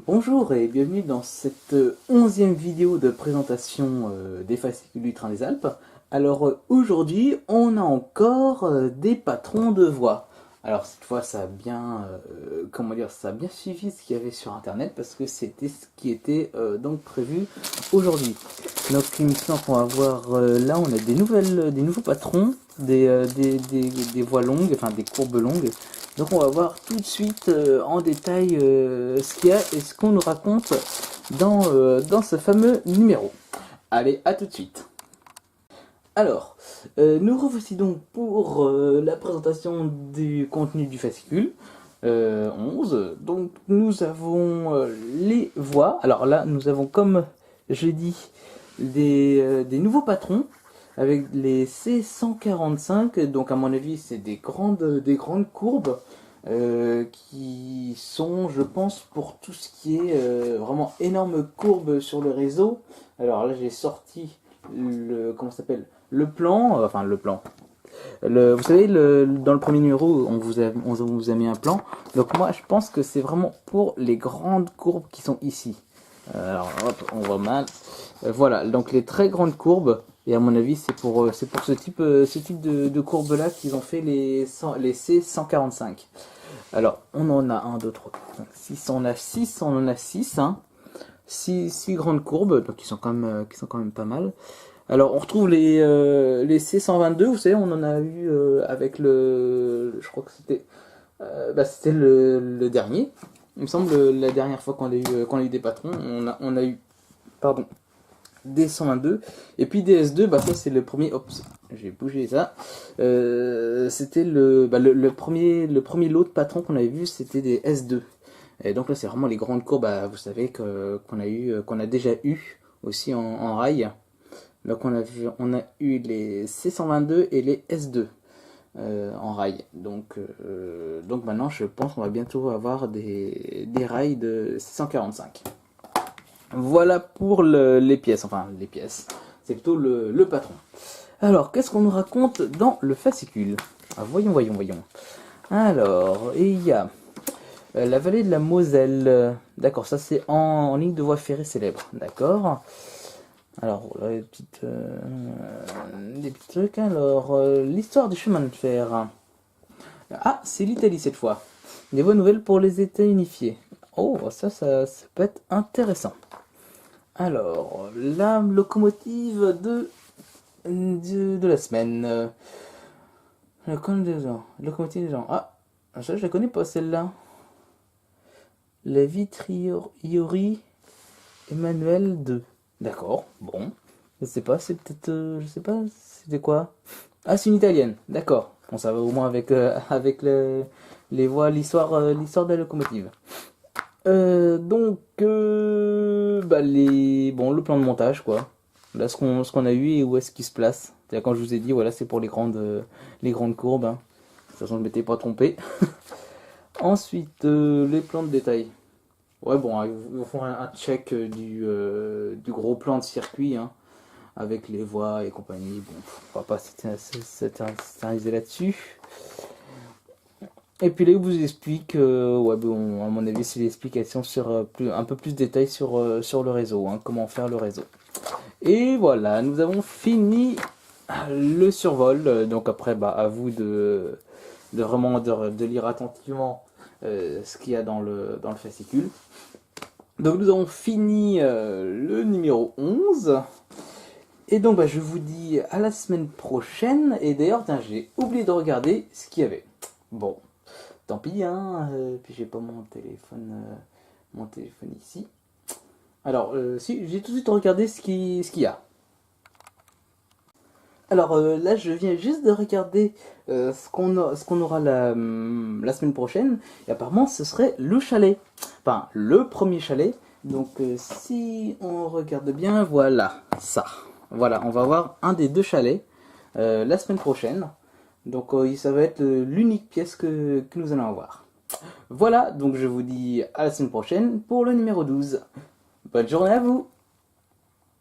Bonjour et bienvenue dans cette 11e vidéo de présentation des fascicules du Train des Alpes. Alors aujourd'hui, on a encore des patrons de voix. Alors cette fois, ça a bien, ça a bien suivi ce qu'il y avait sur internet parce que c'était ce qui était donc prévu aujourd'hui. Donc il me semble qu'on va voir là, on a des nouveaux patrons, des voies longues, enfin des courbes longues. Donc on va voir tout de suite en détail ce qu'il y a et ce qu'on nous raconte dans ce fameux numéro. Allez, à tout de suite. Alors, nous revoici donc pour la présentation du contenu du fascicule 11. Donc nous avons les voies. Alors là, nous avons, comme je dis, des nouveaux patrons avec les C145. Donc à mon avis, c'est des grandes courbes qui sont, je pense, pour tout ce qui est vraiment énorme courbe sur le réseau. Alors là, j'ai sorti comment ça s'appelle, le plan, enfin le plan. Vous savez, dans le premier numéro, on vous a mis un plan. Donc moi, je pense que c'est vraiment pour les grandes courbes qui sont ici. Alors hop, on voit mal. Voilà, donc les très grandes courbes. Et à mon avis, c'est pour ce type de courbe-là qu'ils ont fait les C145. Alors, on en a 1, 2, 3, 4, 5, 6. On en a 6. Hein. 6 grandes courbes, donc qui sont quand même pas mal. Alors, on retrouve les C122, vous savez, on en a eu avec je crois que c'était le dernier. Il me semble, la dernière fois qu'on a eu des patrons, on a eu, pardon, des 122. Et puis des S2, ça c'est le premier, oups, j'ai bougé ça. C'était le premier lot de patrons qu'on avait vu, c'était des S2. Et donc là, c'est vraiment les grandes courbes, vous savez, qu'on a déjà eu aussi en rail. Donc on a eu les C122 et les S2 en rail. Donc maintenant, je pense qu'on va bientôt avoir des rails de C145. Voilà pour les pièces, enfin les pièces. C'est plutôt le patron. Alors, qu'est-ce qu'on nous raconte dans le fascicule? Voyons. Alors, il y a la vallée de la Moselle. D'accord, ça c'est en ligne de voie ferrée célèbre. D'accord. Alors, là, des petits trucs. Alors, l'histoire du chemin de fer. Ah, c'est l'Italie cette fois. Des bonnes nouvelles pour les États unifiés. Oh, ça peut être intéressant. Alors, la locomotive de la semaine. Locomotive des gens. Ah, ça je la connais pas celle-là. La Vitriori Emmanuel 2. D'accord, bon. Je sais pas, c'est peut-être. Je sais pas, c'était quoi? Ah, c'est une italienne, d'accord. Bon, ça va au moins avec les voies, l'histoire de la locomotive. Le plan de montage, quoi. Là, ce qu'on a eu et où est-ce qu'il se place. C'est-à-dire, quand je vous ai dit, voilà, c'est pour les grandes courbes. Hein. De toute façon, je ne m'étais pas trompé. Ensuite, les plans de détail. Ouais, bon, ils vous font un check du gros plan de circuit, hein, avec les voies et compagnie. Bon, on va pas s'éterniser là-dessus. Et puis là, il vous explique, à mon avis, c'est l'explication sur un peu plus de détails sur le réseau, hein, comment faire le réseau. Et voilà, nous avons fini le survol. Donc après, à vous de vraiment de lire attentivement ce qu'il y a dans le fascicule. Donc nous avons fini le numéro 11. Et donc je vous dis à la semaine prochaine. Et d'ailleurs, j'ai oublié de regarder ce qu'il y avait. Bon, tant pis, hein. Puis j'ai pas mon téléphone ici. Alors, si, j'ai tout de suite regardé ce qu'il y a. Alors là, je viens juste de regarder ce qu'on aura la semaine prochaine. Et apparemment, ce serait le chalet. Enfin, le premier chalet. Donc, si on regarde bien, voilà, ça. Voilà, on va avoir un des deux chalets la semaine prochaine. Donc, ça va être l'unique pièce que nous allons avoir. Voilà, donc je vous dis à la semaine prochaine pour le numéro 12. Bonne journée à vous!